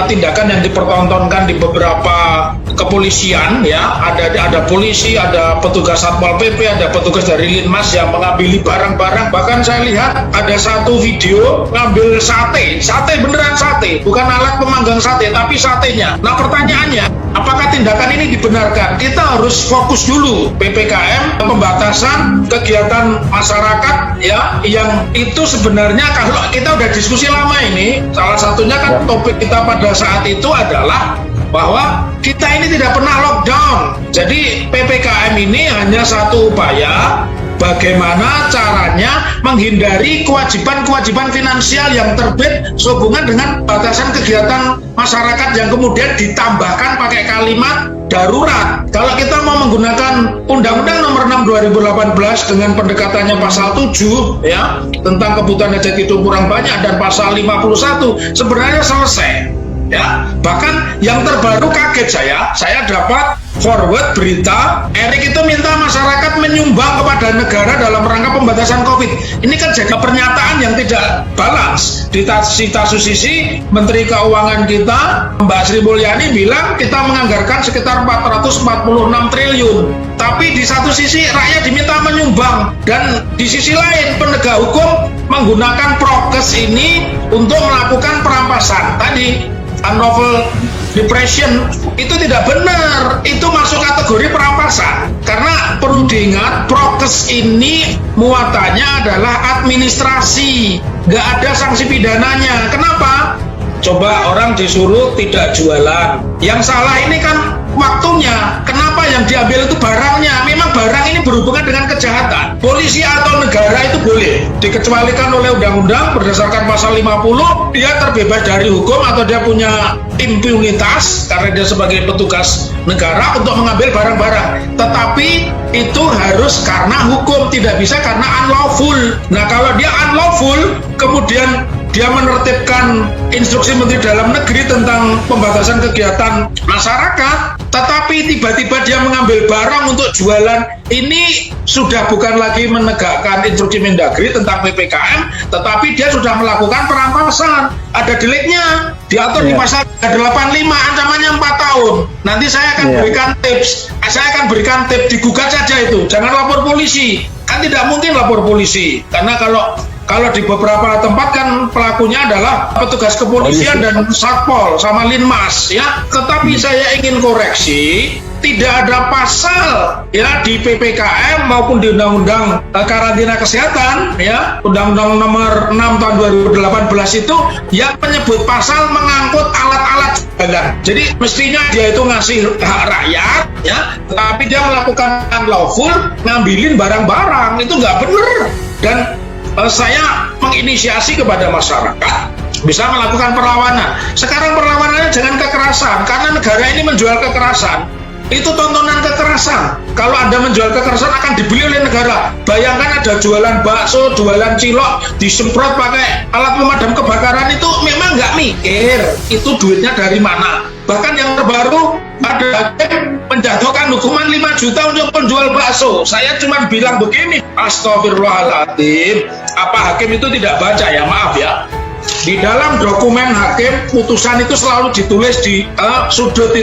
tindakan yang dipertontonkan di beberapa kepolisian, ya, ada polisi, ada petugas Satpol PP, ada petugas dari Linmas yang mengambil barang-barang. Bahkan saya lihat ada satu video ngambil sate beneran sate, bukan alat pemanggang sate tapi satenya. Nah, pertanyaannya, apakah tindakan ini dibenarkan? Kita harus fokus dulu. PPKM, pembatasan kegiatan masyarakat, ya, yang itu sebenarnya kalau kita udah diskusi lama ini, salah satunya kan topik kita pada saat itu adalah bahwa kita ini tidak pernah lockdown. Jadi PPKM ini hanya satu upaya bagaimana caranya menghindari kewajiban-kewajiban finansial yang terbit sehubungan dengan batasan kegiatan masyarakat yang kemudian ditambahkan pakai kalimat darurat. Kalau kita mau menggunakan Undang-Undang Nomor 6 2018 dengan pendekatannya pasal 7, ya, tentang kebutuhan hajat hidup kurang banyak, dan pasal 51 sebenarnya selesai. Ya, bahkan yang terbaru kaget saya dapat forward berita Erik itu minta masyarakat menyumbang kepada negara dalam rangka pembatasan COVID. Ini kan jadi pernyataan yang tidak balance. Di satu sisi Menteri Keuangan kita Mbak Sri Mulyani bilang kita menganggarkan sekitar 446 triliun. Tapi di satu sisi rakyat diminta menyumbang, dan di sisi lain penegak hukum menggunakan prokes ini untuk melakukan perampasan tadi. Unlawful depression itu tidak benar, itu masuk kategori perampasan. Karena perlu diingat, prokes ini muatannya adalah administrasi, nggak ada sanksi pidananya. Kenapa? Coba orang disuruh tidak jualan, yang salah ini kan waktunya. Kenapa yang diambil itu barangnya? Memang barang ini berhubungan dengan kejahatan. Polisi atau negara itu boleh dikecualikan oleh undang-undang berdasarkan pasal 50, dia terbebas dari hukum atau dia punya impunitas karena dia sebagai petugas negara untuk mengambil barang-barang. Tetapi itu harus karena hukum, tidak bisa karena unlawful. Nah, kalau dia unlawful, kemudian dia menertibkan instruksi Menteri Dalam Negeri tentang pembatasan kegiatan masyarakat, tetapi tiba-tiba dia mengambil barang untuk jualan, ini sudah bukan lagi menegakkan instruksi Mendagri tentang PPKM, tetapi dia sudah melakukan perampasan. Ada deliknya, diatur di pasal 85, ancamannya 4 tahun. Nanti saya akan berikan tips, digugat saja itu, jangan lapor polisi. Kan tidak mungkin lapor polisi, karena kalau di beberapa tempat kan pelakunya adalah petugas kepolisian dan Satpol sama Linmas, ya. Tetapi saya ingin koreksi, tidak ada pasal, ya, di PPKM maupun di Undang-Undang Karantina Kesehatan, ya, Undang-Undang Nomor 6 tahun 2018 itu yang menyebut pasal mengangkut alat-alat jualan. Jadi mestinya dia itu ngasih hak rakyat, ya, tapi dia melakukan unlawful, ngambilin barang-barang, itu nggak benar. Dan saya menginisiasi kepada masyarakat bisa melakukan perlawanan. Sekarang perlawanannya jangan kekerasan, karena negara ini menjual kekerasan. Itu tontonan kekerasan. Kalau Anda menjual kekerasan akan dibeli oleh negara. Bayangkan ada jualan bakso, jualan cilok, disemprot pakai alat pemadam kebakaran, itu memang nggak mikir itu duitnya dari mana. Bahkan yang terbaru ada hakim menjatuhkan hukuman 5 juta untuk penjual bakso. Saya cuma bilang begini, astagfirullahaladzim, apa hakim itu tidak baca, ya, maaf ya. Di dalam dokumen hakim putusan itu selalu ditulis di sudut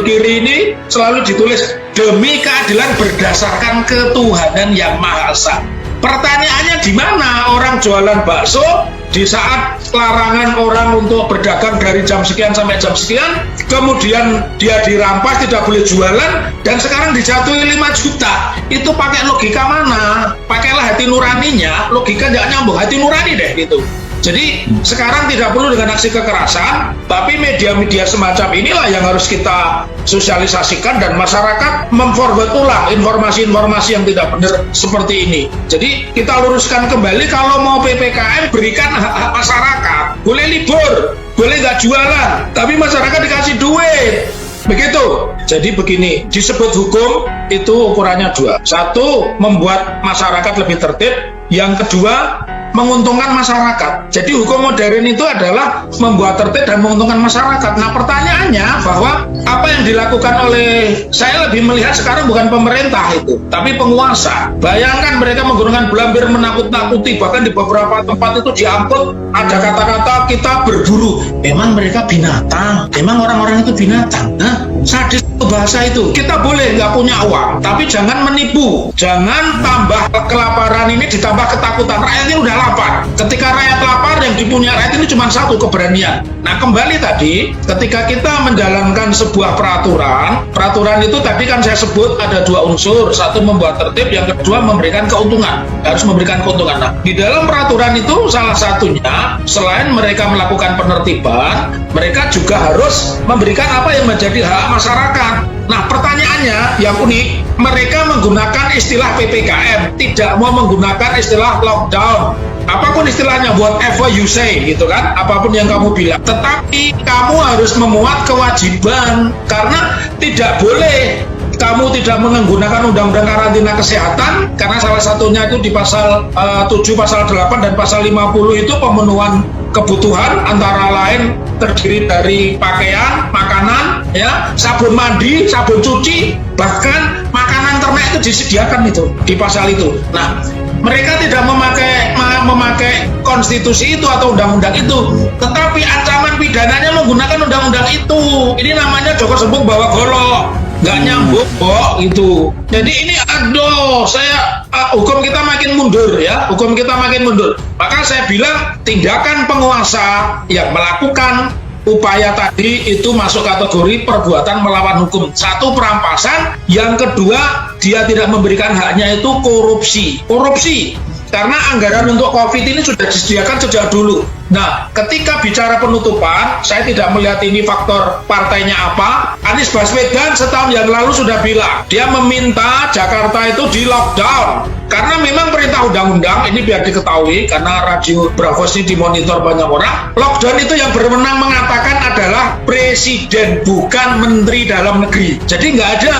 kiri ini selalu ditulis demi keadilan berdasarkan ketuhanan yang Maha Esa. Pertanyaannya, di mana orang jualan bakso di saat larangan orang untuk berdagang dari jam sekian sampai jam sekian, kemudian dia dirampas, tidak boleh jualan, dan sekarang dijatuhi 5 juta. Itu pakai logika mana? Pakailah hati nuraninya, logika nggak nyambung, hati nurani deh gitu. Jadi sekarang tidak perlu dengan aksi kekerasan, tapi media-media semacam inilah yang harus kita sosialisasikan dan masyarakat memforward ulang informasi-informasi yang tidak benar seperti ini. Jadi kita luruskan kembali, kalau mau PPKM berikan hak-hak masyarakat. Boleh libur, boleh nggak jualan, tapi masyarakat dikasih duit. Begitu. Jadi begini, disebut hukum itu ukurannya 2. 1, membuat masyarakat lebih tertib. Yang kedua, menguntungkan masyarakat. Jadi hukum modern itu adalah membuat tertib dan menguntungkan masyarakat. Nah, pertanyaannya bahwa apa yang dilakukan oleh, saya lebih melihat sekarang bukan pemerintah itu, tapi penguasa. Bayangkan mereka menggunakan blambir menakut-nakuti, bahkan di beberapa tempat itu diangkut ada kata-kata kita berburu. Memang mereka binatang? Memang orang-orang itu binatang? Sadis bahasa itu. Kita boleh nggak punya uang, tapi jangan menipu. Jangan tambah kelaparan ini ditambah ketakutan. Rakyat ini udah lapar. Ketika rakyat lapar, yang dipunya rakyat ini cuma satu, keberanian. Nah, kembali tadi, ketika kita menjalankan sebuah peraturan itu tadi kan saya sebut ada dua unsur. Satu membuat tertib, yang kedua memberikan keuntungan. Harus memberikan keuntungan. Nah, di dalam peraturan itu salah satunya, selain mereka melakukan penertiban, mereka juga harus memberikan apa yang menjadi hak masyarakat. Nah, pertanyaannya yang unik, mereka menggunakan istilah PPKM, tidak mau menggunakan istilah lockdown. Apapun istilahnya, whatever you say, gitu kan, apapun yang kamu bilang. Tetapi kamu harus memuat kewajiban, karena tidak boleh kamu tidak menggunakan undang-undang karantina kesehatan, karena salah satunya itu di pasal 7, pasal 8, dan pasal 50 itu pemenuhan kebutuhan antara lain terdiri dari pakaian, makanan, ya, sabun mandi, sabun cuci, bahkan makanan ternak itu disediakan itu di pasal itu. Nah, mereka tidak memakai konstitusi itu atau undang-undang itu, tetapi ancaman pidananya menggunakan undang-undang itu. Ini namanya Joko Sembung bawa golok, nggak nyambung kok itu. Jadi ini hukum kita makin mundur, ya, hukum kita makin mundur. Maka saya bilang tindakan penguasa yang melakukan upaya tadi itu masuk kategori perbuatan melawan hukum. Satu, perampasan. Yang kedua, dia tidak memberikan haknya, itu korupsi. Karena anggaran untuk COVID ini sudah disediakan sejak dulu. Nah, ketika bicara penutupan, saya tidak melihat ini faktor partainya apa. Anies Baswedan setahun yang lalu sudah bilang, dia meminta Jakarta itu di lockdown. Karena memang perintah undang-undang, ini biar diketahui, karena radio Bravos ini dimonitor banyak orang, lockdown itu yang berwenang mengatakan adalah presiden, bukan menteri dalam negeri. Jadi nggak ada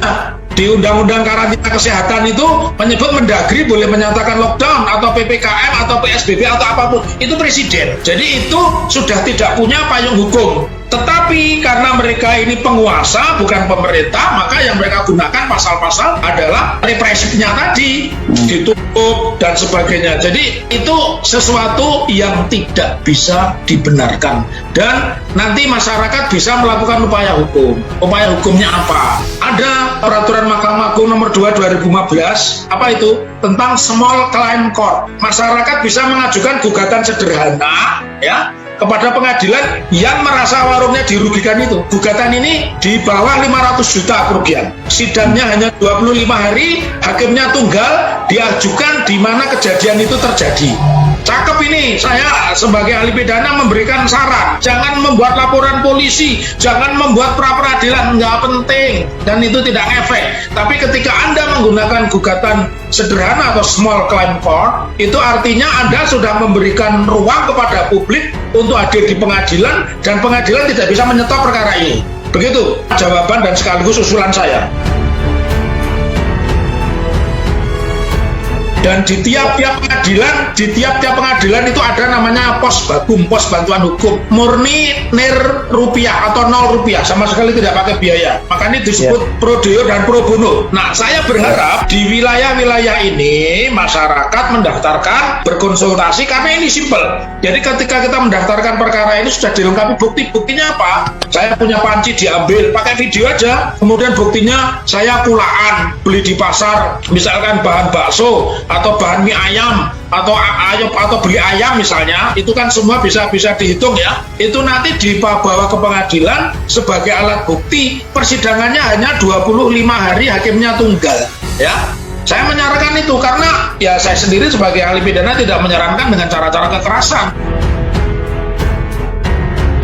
di undang-undang karantina kesehatan itu menyebut Mendagri boleh menyatakan lockdown atau PPKM atau PSBB atau apapun, itu presiden. Jadi itu sudah tidak punya payung hukum. Tetapi karena mereka ini penguasa bukan pemerintah, maka yang mereka gunakan pasal-pasal adalah represifnya tadi, ditutup dan sebagainya. Jadi itu sesuatu yang tidak bisa dibenarkan, dan nanti masyarakat bisa melakukan upaya hukum. Upaya hukumnya apa? Ada peraturan Mahkamah Agung nomor 2 2015, apa itu? Tentang small claim court. Masyarakat bisa mengajukan gugatan sederhana, ya, kepada pengadilan yang merasa warungnya dirugikan itu. Gugatan ini di bawah 500 juta kerugian. Sidangnya hanya 25 hari, hakimnya tunggal, diajukan di mana kejadian itu terjadi. Cakep ini, saya sebagai ahli pidana memberikan saran, jangan membuat laporan polisi, jangan membuat pra-peradilan, nggak penting, dan itu tidak efek. Tapi ketika Anda menggunakan gugatan sederhana atau small claim court, itu artinya Anda sudah memberikan ruang kepada publik untuk hadir di pengadilan, dan pengadilan tidak bisa menyetop perkara ini. Begitu jawaban dan sekaligus usulan saya. Dan di tiap-tiap pengadilan itu ada namanya pos bagum, pos bantuan hukum, murni nir rupiah atau 0 rupiah, sama sekali tidak pakai biaya. Makanya disebut pro deo dan pro bono. Nah, saya berharap di wilayah-wilayah ini masyarakat mendaftarkan, berkonsultasi, karena ini simpel. Jadi ketika kita mendaftarkan perkara ini sudah dilengkapi bukti-buktinya apa? Saya punya panci, diambil, pakai video aja. Kemudian buktinya saya kulaan, beli di pasar, misalkan bahan bakso atau bahan mie ayam atau beli ayam misalnya, itu kan semua bisa dihitung, ya. Itu nanti dibawa ke pengadilan sebagai alat bukti. Persidangannya hanya 25 hari, hakimnya tunggal, ya. Saya menyarankan itu karena ya saya sendiri sebagai ahli pidana tidak menyarankan dengan cara-cara kekerasan.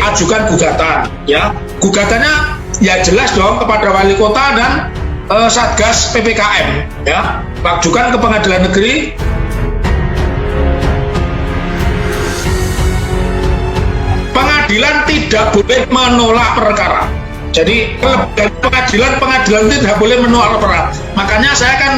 Ajukan gugatan, ya. Gugatannya ya jelas dong kepada wali kota dan Satgas PPKM, ya. Ajukan ke pengadilan negeri. Pengadilan tidak boleh menolak perkara. Jadi pengadilan tidak boleh menolak perkara. Makanya saya kan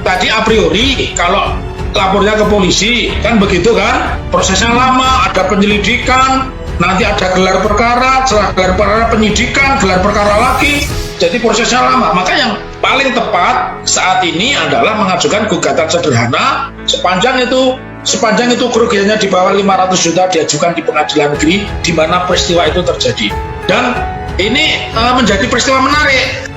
tadi a priori kalau lapornya ke polisi, kan begitu kan? Prosesnya lama, ada penyelidikan, nanti ada gelar perkara, setelah gelar perkara penyidikan, gelar perkara lagi, jadi prosesnya lama. Maka yang paling tepat saat ini adalah mengajukan gugatan sederhana sepanjang itu kerugiannya di bawah 500 juta diajukan di pengadilan negeri di mana peristiwa itu terjadi. Dan ini menjadi peristiwa menarik